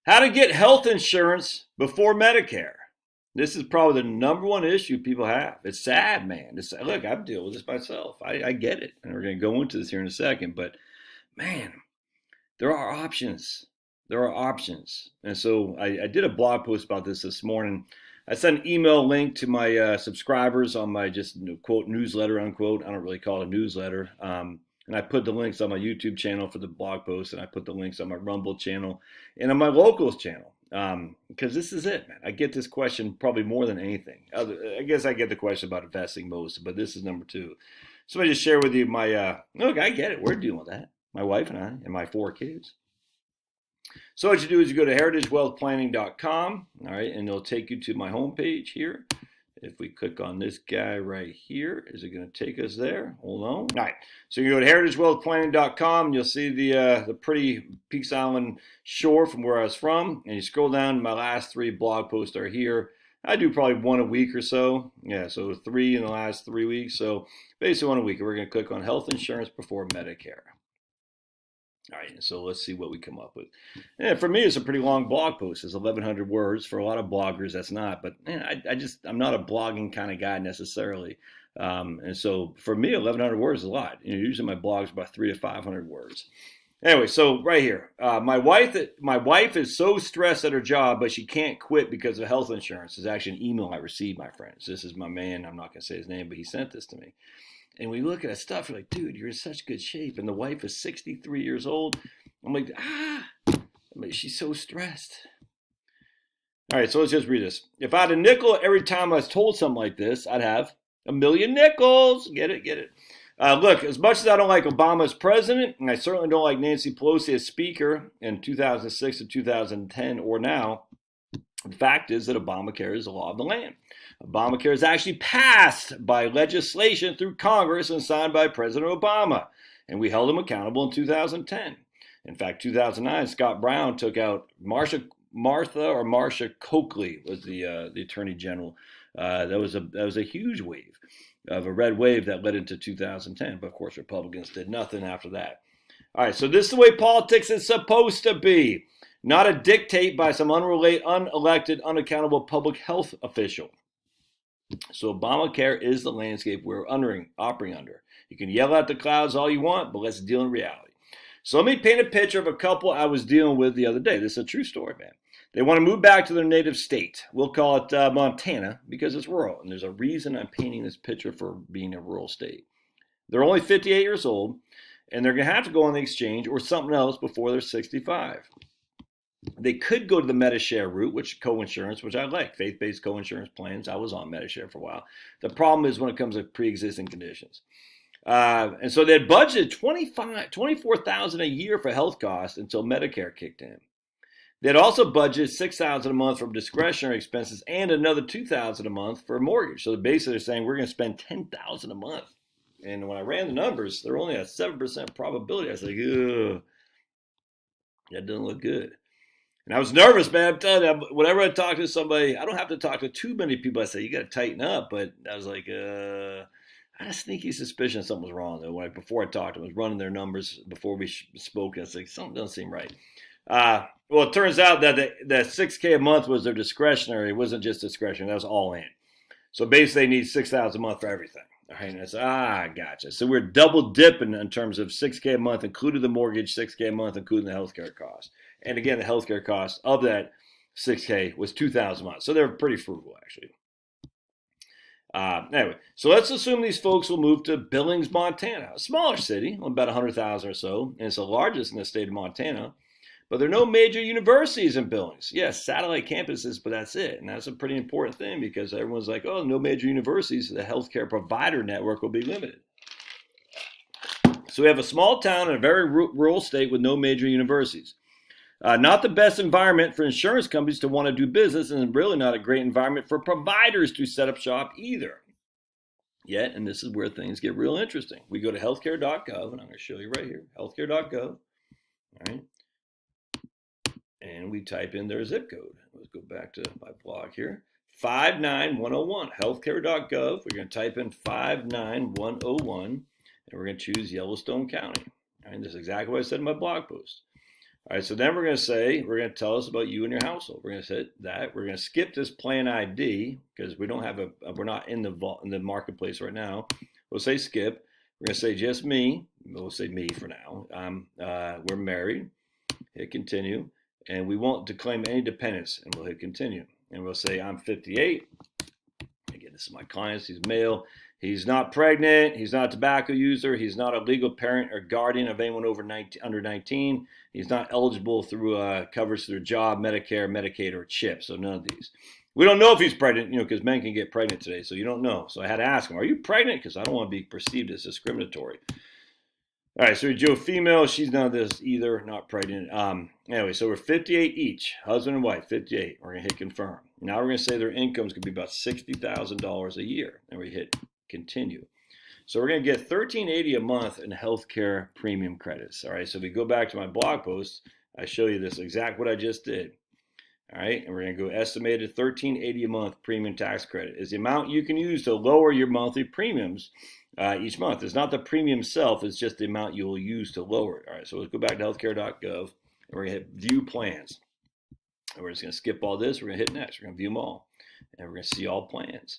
How to get health insurance before Medicare. This is probably the number one issue people have. It's sad, man. Look, I've dealt with this myself. I get it. And we're going to go into this here in a second. But man, there are options. There are options. And so I did a blog post about this morning. I sent an email link to my subscribers on my just quote newsletter, unquote. I don't really call it a newsletter. And I put the links on my YouTube channel for the blog post, and I put the links on my Rumble channel and on my locals channel. Because this is it, man. I get this question probably more than anything. I guess I get the question about investing most, but this is number two. So I just share with you my, look, I get it. We're dealing with that. My wife and I and my 4 kids. So what you do is you go to heritagewealthplanning.com, all right, and it'll take you to my homepage here. If we click on this guy right here, is it going to take us there? Hold on. All right. So you go to heritagewealthplanning.com, and you'll see the pretty Peace Island shore from where I was from. And you scroll down, my last 3 blog posts are here. I do probably 1 a week or so. Yeah, so 3 in the last 3 weeks. So basically 1 a week. We're going to click on health insurance before Medicare. All right, so let's see what we come up with. Yeah, for me, it's a pretty long blog post. It's 1,100 words. For a lot of bloggers, that's not. But man, I'm not a blogging kind of guy necessarily. And so for me, 1,100 words is a lot. Usually my blog's about 300 to 500 words. Anyway, so right here, my wife is so stressed at her job, but she can't quit because of health insurance. It's actually an email I received, my friends. This is my man. I'm not going to say his name, but he sent this to me. And we look at that stuff, you're like, dude, you're in such good shape. And the wife is 63 years old. I'm like, she's so stressed. All right, so let's just read this. If I had a nickel every time I was told something like this, I'd have a million nickels. Get it. Look, as much as I don't like Obama as president, and I certainly don't like Nancy Pelosi as speaker in 2006 to 2010 or now, the fact is that Obamacare is the law of the land. Obamacare is actually passed by legislation through Congress and signed by President Obama, and we held him accountable in 2010. In fact, 2009, Scott Brown took out Marsha Coakley was the Attorney General. That was a huge wave of a red wave that led into 2010. But of course, Republicans did nothing after that. All right, so this is the way politics is supposed to be. Not a dictate by some unelected, unaccountable public health official. So Obamacare is the landscape we're operating under. You can yell at the clouds all you want, but let's deal in reality. So let me paint a picture of a couple I was dealing with the other day. This is a true story, man. They want to move back to their native state. We'll call it Montana because it's rural. And there's a reason I'm painting this picture for being a rural state. They're only 58 years old, and they're going to have to go on the exchange or something else before they're 65. They could go to the Medicare route, which co-insurance, which I like, faith-based co-insurance plans. I was on Medicare for a while. The problem is when it comes to pre-existing conditions. And so they had budgeted $24,000 a year for health costs until Medicare kicked in. They'd also budgeted $6,000 a month from discretionary expenses and another $2,000 a month for a mortgage. So basically they're saying we're going to spend $10,000 a month. And when I ran the numbers, they're only at 7% probability. I was like, ugh, that doesn't look good. And I was nervous, man. I'm telling you, whenever I talk to somebody, I don't have to talk to too many people. I say, you got to tighten up. But I was like, I had a sneaky suspicion something was wrong. Though. Before I talked to them, I was running their numbers before we spoke. I was like, something doesn't seem right. Well, it turns out that the $6K a month was their discretionary. It wasn't just discretionary. That was all in. So basically, they need $6,000 a month for everything. All right, and I said, gotcha. So we're double dipping in terms of $6K a month, including the mortgage, $6K a month, including the healthcare cost. And again, the healthcare cost of that $6K was $2,000 a month. So they're pretty frugal, actually. Anyway, so let's assume these folks will move to Billings, Montana, a smaller city, about 100,000 or so, and it's the largest in the state of Montana. But there are no major universities in Billings. Yes, satellite campuses, but that's it. And that's a pretty important thing because everyone's like, oh, no major universities. The healthcare provider network will be limited. So we have a small town in a very rural state with no major universities. Not the best environment for insurance companies to want to do business, and really not a great environment for providers to set up shop either. Yet, and this is where things get real interesting. We go to healthcare.gov, and I'm going to show you right here, healthcare.gov. All right. And we type in their zip code. Let's go back to my blog here. 59101, healthcare.gov. We're going to type in 59101, and we're going to choose Yellowstone County. And this is exactly what I said in my blog post. All right, so then we're going to tell us about you and your household. We're going to hit that. We're going to skip this plan ID because we don't have we're not in the marketplace right now. We'll say skip. We're going to say just me. We'll say me for now. We're married. Hit continue. And we won't claim any dependents, and we'll hit continue. And we'll say I'm 58. Again, this is my client. He's male. He's not pregnant. He's not a tobacco user. He's not a legal parent or guardian of anyone under 19. He's not eligible through coverage through job, Medicare, Medicaid, or CHIP. So none of these. We don't know if he's pregnant, because men can get pregnant today. So you don't know. So I had to ask him, are you pregnant? Because I don't want to be perceived as discriminatory. All right, so Joe, female, she's none of this either, not pregnant. Anyway, so we're 58 each, husband and wife, 58. We're going to hit confirm. Now we're going to say their income's going to be about $60,000 a year. And we hit continue. So we're going to get $1,380 a month in healthcare premium credits. All right, so if we go back to my blog post, I show you this exact what I just did. All right, and we're going to go estimated $1,380 a month premium tax credit is the amount you can use to lower your monthly premiums each month. It's not the premium itself, it's just the amount you will use to lower it. All right, so let's go back to healthcare.gov, and we're going to hit view plans. And we're just going to skip all this. We're going to hit next. We're going to view them all, and we're going to see all plans.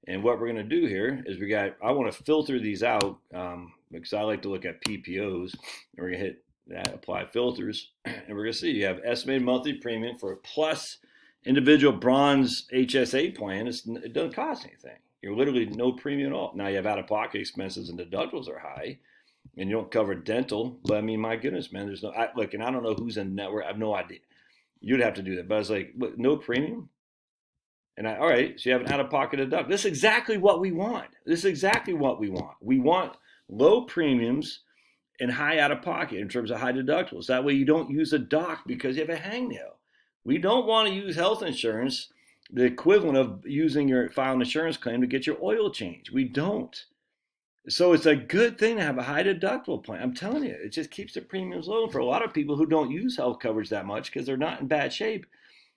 And what we're going to do here is I want to filter these out because I like to look at PPOs. And we're going to hit that, apply filters, and we're going to see you have estimated monthly premium for a plus individual bronze HSA plan. It doesn't cost anything. You're literally no premium at all. Now you have out-of-pocket expenses and deductibles are high, and you don't cover dental. But I mean, my goodness, man, there's no look, and I don't know who's in the network. I have no idea. You'd have to do that, but I was like, no premium. And all right, so you have an out-of-pocket deductible. This is exactly what we want. We want low premiums and high out-of-pocket in terms of high deductibles. That way you don't use a doc because you have a hangnail. We don't want to use health insurance, the equivalent of using your file insurance claim to get your oil change. We don't. So it's a good thing to have a high deductible plan. I'm telling you, it just keeps the premiums low. And for a lot of people who don't use health coverage that much because they're not in bad shape,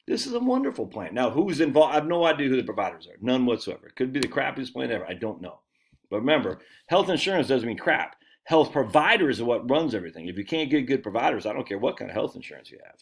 this is a wonderful plan. Now, who's involved? I have no idea who the providers are. None whatsoever. It could be the crappiest plan ever. I don't know. But remember, health insurance doesn't mean crap. Health providers are what runs everything. If you can't get good providers, I don't care what kind of health insurance you have.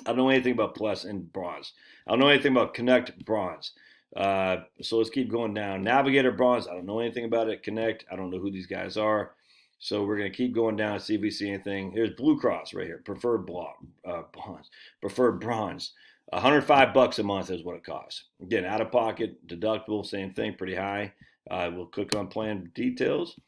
I don't know anything about Plus and Bronze. I don't know anything about Connect Bronze. So let's keep going down. Navigator Bronze, I don't know anything about it. Connect, I don't know who these guys are. So we're going to keep going down and see if we see anything. Here's Blue Cross right here. Preferred Bronze. Preferred Bronze. $105 a month is what it costs. Again, out of pocket, deductible, same thing, pretty high. We'll click on plan details.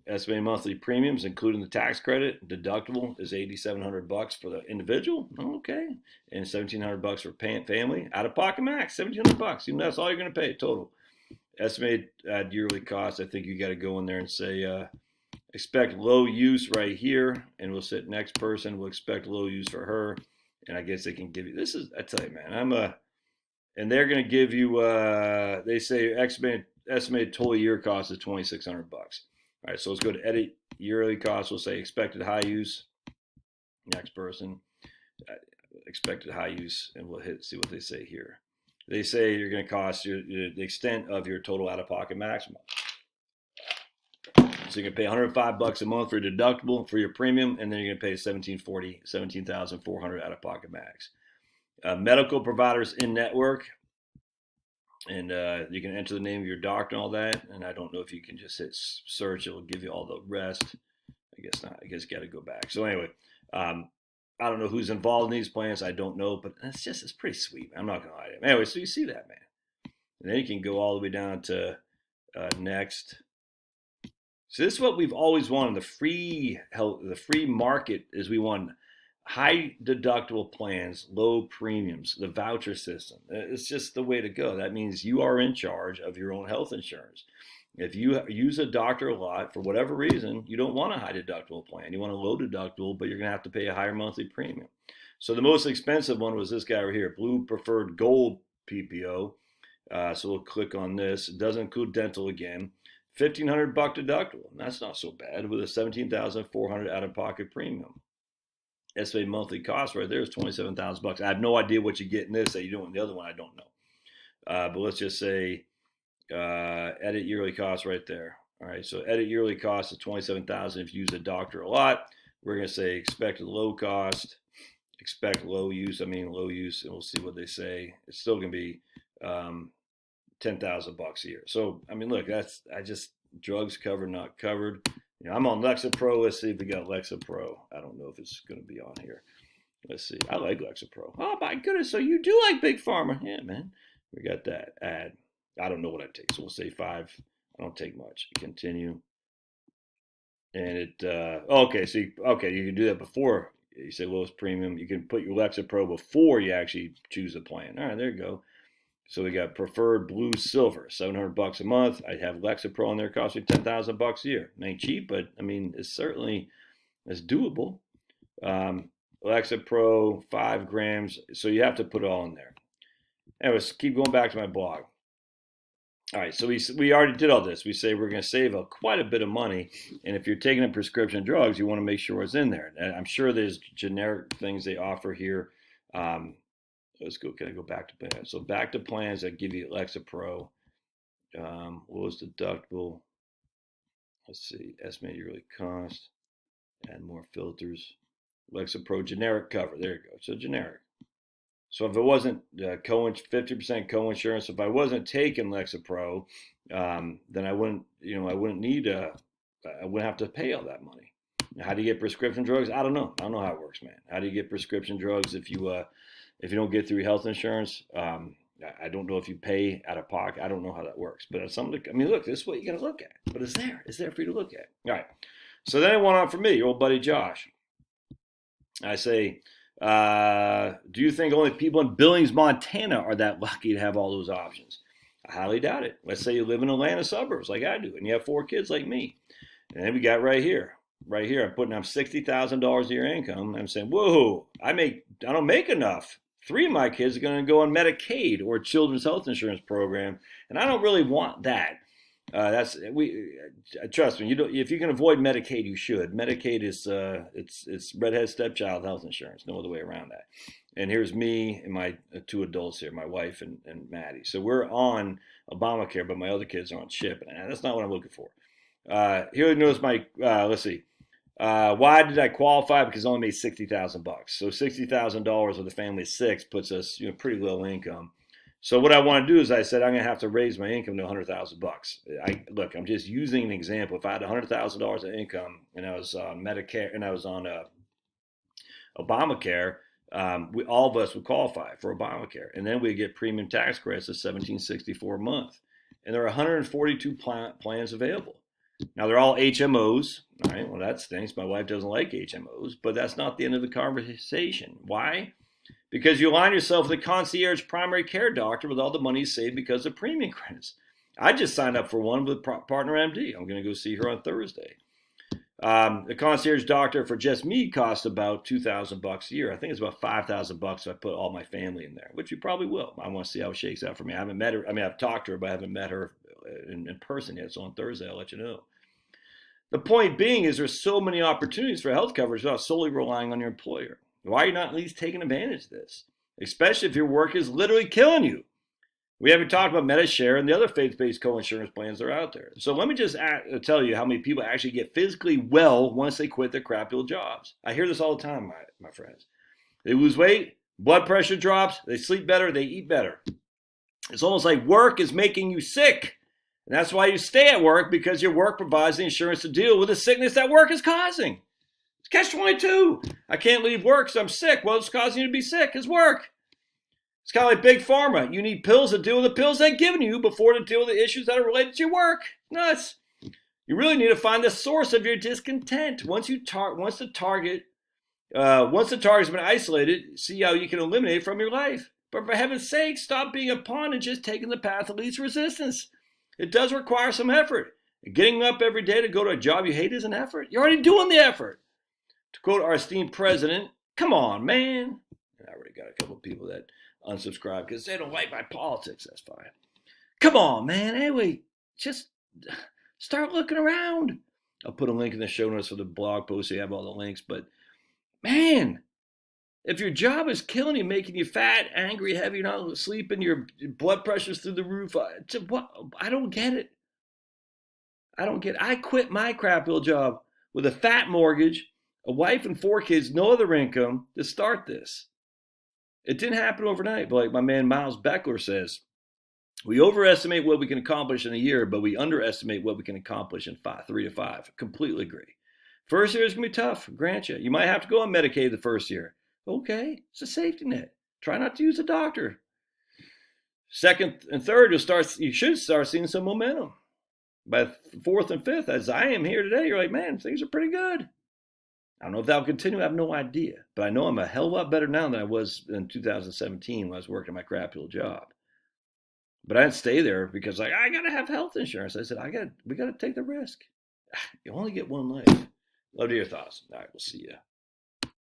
Estimated monthly premiums, including the tax credit, deductible is $8,700 for the individual. Okay, and $1,700 for family. Out of pocket max, $1,700. Even that's all you're going to pay total. Estimated yearly cost. I think you got to go in there and say expect low use right here, and we'll set next person. We'll expect low use for her, and I guess they can give you. This is I tell you, man. And they're going to give you. They say estimated total year cost is $2,600. All right, so let's go to edit yearly cost. We'll say expected high use. Next person, expected high use, and we'll see what they say here. They say you're going to cost the extent of your total out-of-pocket maximum. So you're going to pay $105 a month for your deductible for your premium, and then you're going to pay $17,400 out-of-pocket max. Medical providers in network. And you can enter the name of your doctor and all that. And I don't know if you can just hit search. It will give you all the rest. I guess not. I guess you got to go back. So anyway, I don't know who's involved in these plans. I don't know. But it's pretty sweet. I'm not going to lie to you. Anyway, so you see that, man. And then you can go all the way down to next. So this is what we've always wanted. The free market is we want high deductible plans, low premiums, the voucher system. It's just the way to go. That means you are in charge of your own health insurance. If you use a doctor a lot, for whatever reason, you don't want a high deductible plan. You want a low deductible, but you're going to have to pay a higher monthly premium. So the most expensive one was this guy right here, Blue Preferred Gold PPO. So we'll click on this. It doesn't include dental again. $1,500 deductible. That's not so bad with a $17,400 out-of-pocket premium. Estimated monthly cost right there is $27,000. I have no idea what you get in this that you don't in the other one. I don't know. But let's just say edit yearly cost right there. All right, so edit yearly cost is $27,000 if you use a doctor a lot. we're going to say expected low cost, expect low use, low use, and we'll see what they say. It's still going to be $10,000 a year. So, look, drugs covered, not covered. I'm on Lexapro. Let's see if we got Lexapro. I don't know if it's going to be on here. Let's see. I like Lexapro. Oh, my goodness. So you do like Big Pharma. Yeah, man. We got that ad. I don't know what I take. So we'll say 5. I don't take much. Continue. And it, okay. So, you can do that before you say lowest premium. You can put your Lexapro before you actually choose a plan. All right, there you go. So we got preferred blue silver, $700 a month. I have Lexapro on there, cost me $10,000 a year. It ain't cheap, but it's doable. Lexapro, 5 grams. So you have to put it all in there. Anyways, keep going back to my blog. All right, so we already did all this. We say we're going to save quite a bit of money, and if you're taking in prescription drugs, you want to make sure it's in there. And I'm sure there's generic things they offer here. Let's go. Can I go back to plans? So back to plans that give you Lexapro. What was deductible? Let's see. Estimate yearly cost. Add more filters. Lexapro generic cover. There you go. So generic. So if it wasn't 50% co-insurance, if I wasn't taking Lexapro, then I wouldn't have to pay all that money. Now, how do you get prescription drugs? I don't know. I don't know how it works, man. How do you get prescription drugs if you don't get through health insurance? I don't know if you pay out of pocket. I don't know how that works. But it's something. Look, this is what you got to look at. But it's there. It's there for you to look at. All right. So then it went on for me, your old buddy Josh. I say, do you think only people in Billings, Montana are that lucky to have all those options? I highly doubt it. Let's say you live in Atlanta suburbs like I do, and you have 4 kids like me. And then we got right here, I'm putting up $60,000 a year income. I'm saying, whoa, I don't make enough. 3 of my kids are going to go on Medicaid or Children's Health Insurance Program, and I don't really want that. Trust me. If you can avoid Medicaid, you should. Medicaid is it's redhead stepchild health insurance. No other way around that. And here's me and my 2 adults here, my wife and Maddie. So we're on Obamacare, but my other kids are on CHIP, and that's not what I'm looking for. Here, notice my. Let's see. Why did I qualify? Because I only made $60,000. So $60,000 with a family of 6 puts us pretty low income. So what I want to do is I said I'm going to have to raise my income to $100,000. Look, I'm just using an example. If I had $100,000 of income and I was on Medicare and I was on Obamacare, all of us would qualify for Obamacare, and then we get premium tax credits of $1,764 a month. And there are 142 plans available. Now they're all HMOs. All right, well that stinks. My wife doesn't like HMOs, but that's not the end of the conversation. Why? Because you align yourself with a concierge primary care doctor with all the money you save because of premium credits. I just signed up for one with Partner MD. I'm going to go see her on Thursday. The concierge doctor for just me costs about $2,000 a year. I think it's about $5,000 if I put all my family in there, which you probably will. I want to see how it shakes out for me. I haven't met her. I've talked to her, but I haven't met her in person yet. So on Thursday, I'll let you know. The point being is there's so many opportunities for health coverage without solely relying on your employer. Why are you not at least taking advantage of this? Especially if your work is literally killing you. We haven't talked about Medicare and the other faith-based co-insurance plans that are out there. So let me just tell you how many people actually get physically well once they quit their crappy old jobs. I hear this all the time, my friends. They lose weight, blood pressure drops, they sleep better, they eat better. It's almost like work is making you sick. And that's why you stay at work, because your work provides the insurance to deal with the sickness that work is causing. Catch-22. I can't leave work because I'm sick. Well, it's causing you to be sick. It's work. It's kind of like Big Pharma. You need pills to deal with the pills they've given you before to deal with the issues that are related to your work. Nuts. You really need to find the source of your discontent. Once the target has been isolated, see how you can eliminate it from your life. But for heaven's sake, stop being a pawn and just taking the path of least resistance. It does require some effort. Getting up every day to go to a job you hate is an effort. You're already doing the effort. To quote our esteemed president, come on, man. And I already got a couple of people that unsubscribe because they don't like my politics. That's fine. Come on, man. Anyway, just start looking around. I'll put a link in the show notes for the blog post so you have all the links. But, man, if your job is killing you, making you fat, angry, heavy, you're not sleeping, your blood pressure's through the roof, I don't get it. I quit my crap old job with a fat mortgage, A wife and 4 kids, no other income to start this. It didn't happen overnight, but like my man Miles Beckler says, we overestimate what we can accomplish in a year, but we underestimate what we can accomplish in 3 to 5. Completely agree. First year is going to be tough, grant you. You might have to go on Medicaid the first year. Okay, it's a safety net. Try not to use a doctor. Second and third, you should start seeing some momentum. By 4th and 5th, as I am here today, you're like, man, things are pretty good. I don't know if that'll continue. I have no idea. But I know I'm a hell of a lot better now than I was in 2017 when I was working my crappy little job. But I didn't stay there because like I gotta have health insurance. I said we gotta take the risk. You only get one life. Love to hear your thoughts. All right, we'll see you.